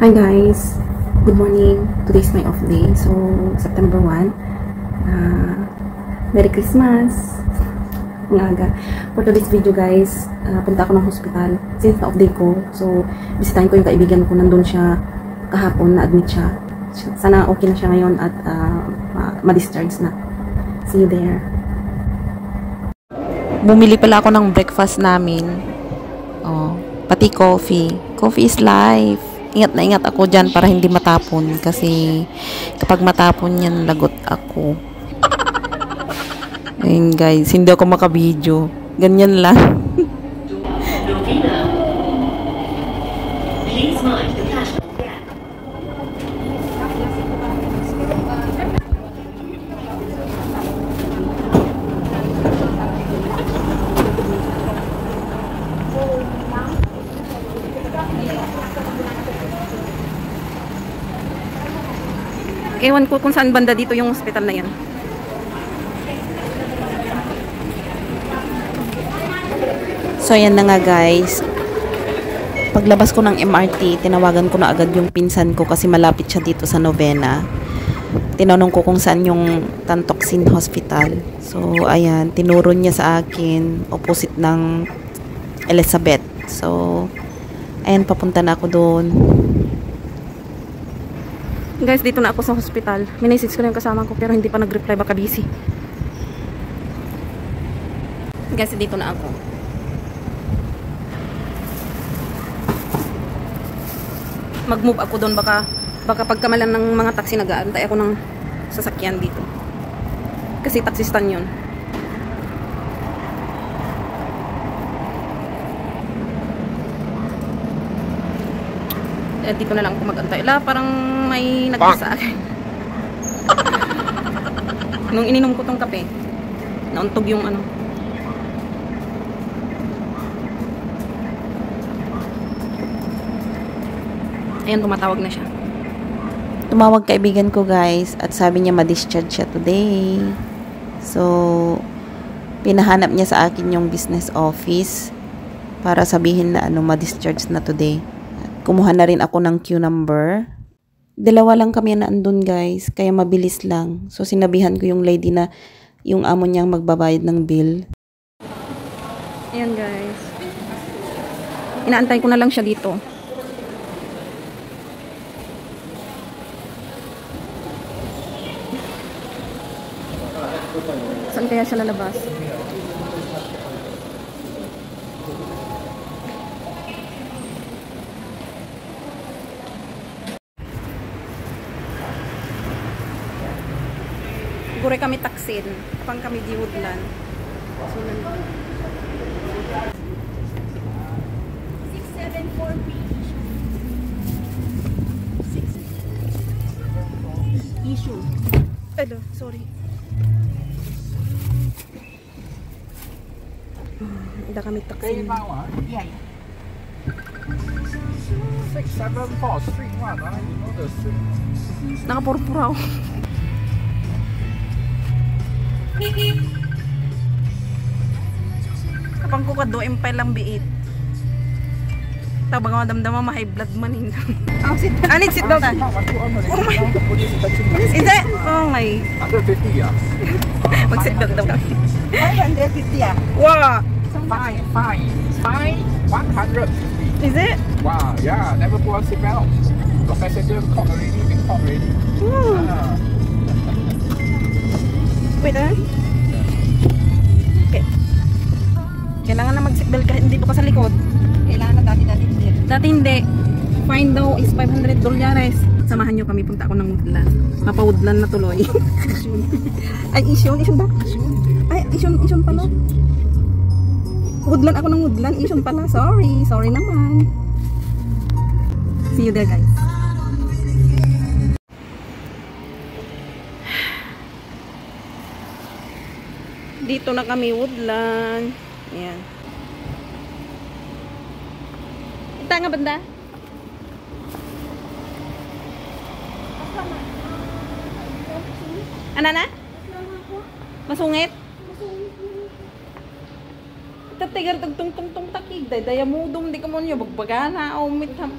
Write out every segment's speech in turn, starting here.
Hi guys, good morning. Today is my off day, so September 1. Merry Christmas. Ang aga. For today's video guys, punta ako ng hospital since na off day ko. So bisitahin ko yung kaibigan ko, nandun siya kahapon, na-admit siya. Sana okay na siya ngayon at ma-discharge na. See you there. Bumili pala ako ng breakfast namin. Oh, pati coffee. Coffee is life. Ingat na ingat ako dyan para hindi matapon. Kasi kapag matapon yan, lagot ako. Ayun guys, hindi ako makabidyo. Ganyan lang. Ewan ko kung saan banda dito yung hospital na yan. So yan na nga guys. Paglabas ko ng MRT, tinawagan ko na agad yung pinsan ko kasi malapit siya dito sa Novena. Tinanong ko kung saan yung Tantoxin Hospital. So ayan, tinuro niya sa akin opposite ng Elizabeth. So ayan, papunta na ako doon. Guys, dito na ako sa hospital. Minessage ko na yung kasama ko pero hindi pa nag-reply, baka busy. Guys, dito na ako. Mag-move ako doon, baka pagkamalan ng mga taxi, nag-aantay ako ng sasakyan dito. Kasi taxi stand yun. Dito na lang ako mag-antay. Parang may nag-kiss sa akin. Nung ininom ko tong kape, nauntog yung ano. Ayan, tumatawag na siya. Tumawag kaibigan ko guys at sabi niya ma-discharge siya today. So, pinahanap niya sa akin yung business office para sabihin na ma-discharge na today. Kumuha na rin ako ng queue number. Dalawa lang kami na andun guys, kaya mabilis lang. So sinabihan ko yung lady na yung amo niyang magbabayad ng bill. Ayan guys. Inaantay ko na lang siya dito. Saan kaya siya lalabas? Siguro kami taksin. Pang kami di Woodland. So, 674B. Issue. Hello, sorry. Hindi kami taksin. 674 Street 1, you know the street. Nakapurpuraw. Kapang ko kado impay lang biit. Tabang madamdama ma-high blood manin. Sit down. Oh my. Is it? Oh my. 150 yeah. Mag-sit down daw kami. 550 ah. Wow. Fine. 150. Is it? Wow, yeah, never put on seatbelt. The passenger caught already, been caught already. Wait Okay. Kailangan na mag-seatbelt kahit hindi pa ka sa likod. Kailangan na dati hindi. Dati hindi. Fine daw is $500. Samahan nyo kami, punta ako ng Woodland. Mapa-Woodland na tuloy. Ay, Isun ba? Ay, Isun pala. Woodland ako ng Woodland. Isun pala. Sorry naman. See you there guys. Dito na kami Woodland. Ayan. Ita nga banda? Ano na? Masungit? Tatigar tagtung-tung-tung takig. Daya mo dum di ka mo niyo. Bagbagana. O mit ham.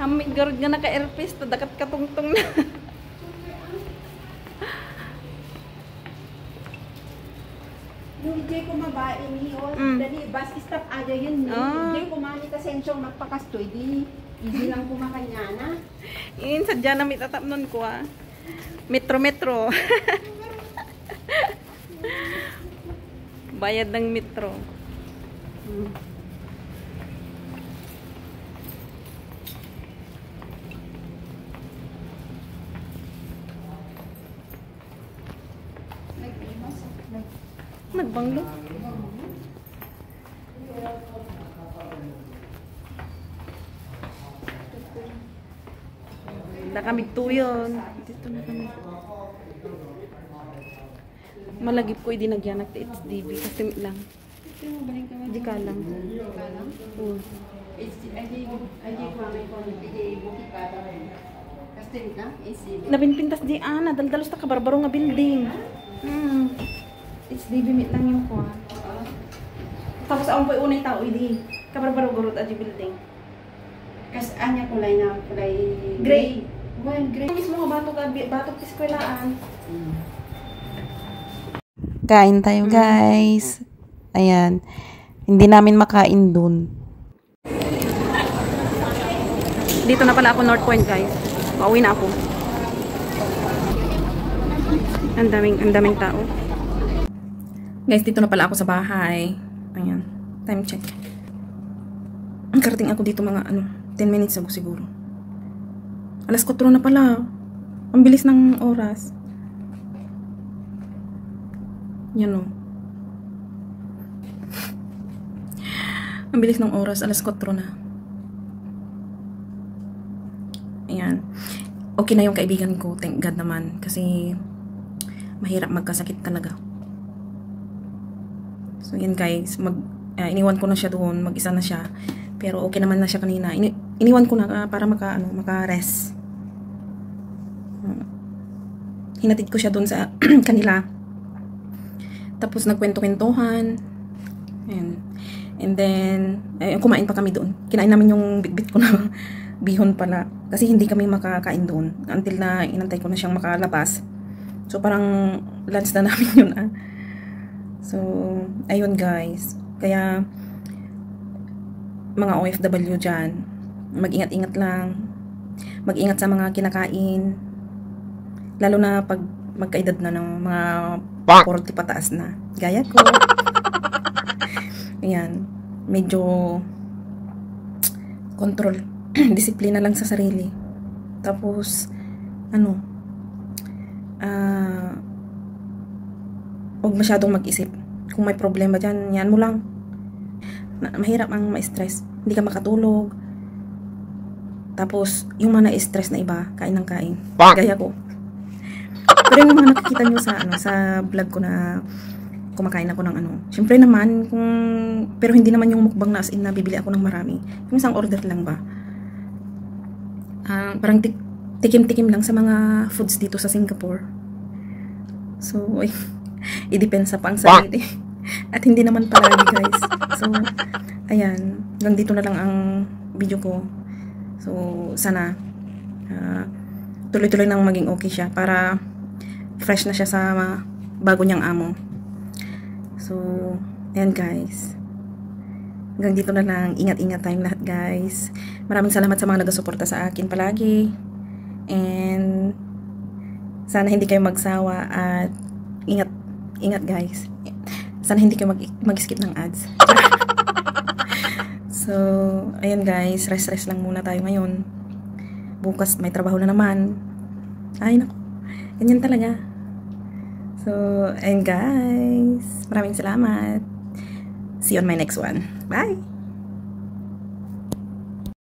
Hamig garod nga naka-airpiece, dakat katungtong na. Yung ijay ko mabae ni dali bus stop aja yun ni. Ijay ko mani ka sensyong magpakastoy di. Easy lang kumakanya na. Iin sadya na mitatap nun ko ah. Metro. Bayad ng metro. Nagbanglo. Nakamig tuyon. Dito na kami. Malagip ko hindi nagyanak ti HDB kasi lang. Di ka lang. Oo. Nabinpintas di ana, daldalos ta kabarbaro nga building. HDB mit lang yung ko. Tapos ang po unay tao idi. Kabarbaro gurot aji building. Kas anya kulay na kulay Gray. Well, gray. Mismo nga batok ti eskwelaan. Kain tayo guys. Ayan. Hindi namin makain dun. Dito na pala ako North Point guys. Pauwi na ako. Ang daming tao. Guys, dito na pala ako sa bahay. Ayan. Time check. Karating ako dito mga 10 minutes ago siguro. Alas 4 na pala. Ang bilis ng oras. Yan o. Ang bilis ng oras. Alas 4 na. Ayan. Okay na yung kaibigan ko. Thank God naman. Kasi mahirap magkasakit talaga. So yan guys. Iniwan ko na siya doon. Mag-isa na siya. Pero okay naman na siya kanina. Iniwan ko na para maka-rest. Hinatid ko siya doon sa kanila. Tapos nagkwento-kwentuhan. Ayan. And then, kumain pa kami doon. Kinain namin yung bit-bit ko na bihon pala. Kasi hindi kami makakain doon. Until na inantay ko na siyang makalabas. So, parang lunch na namin yun ah. So, ayun guys. Kaya, mga OFW dyan, mag-ingat-ingat lang. Mag-ingat sa mga kinakain. Lalo na pag magkaedad na ng mga 40 pataas na. Gaya ko. Ayan. Medyo control. Disiplina lang sa sarili. Tapos, huwag masyadong mag-isip. Kung may problema dyan, yan mo lang. Mahirap ang ma-stress. Hindi ka makatulog. Tapos, yung mga na-stress na iba, kain ng kain. Gaya ko. Pero yung mga nakikita nyo sa vlog ko na kumakain ako ng syempre naman, pero hindi naman yung mukbang na as in na bibili ako ng marami. Yung isang order lang ba. Parang tikim-tikim lang sa mga foods dito sa Singapore. So, i-depensa pa ang sarili. At hindi naman palagi guys. So, ayan. Hanggang dito na lang ang video ko. So, sana tuloy-tuloy nang maging okay siya para fresh na siya sa bago niyang amo. So, ayan guys. Hanggang dito na lang. Ingat-ingat tayong lahat guys. Maraming salamat sa mga nagasuporta sa akin palagi. And sana hindi kayo magsawa at ingat guys. Sana hindi kayo mag-skip ng ads. So, ayan guys. Rest lang muna tayo ngayon. Bukas may trabaho na naman. Ay, naku. Ganyan talaga. So, ayun guys. Maraming salamat. See you on my next one. Bye!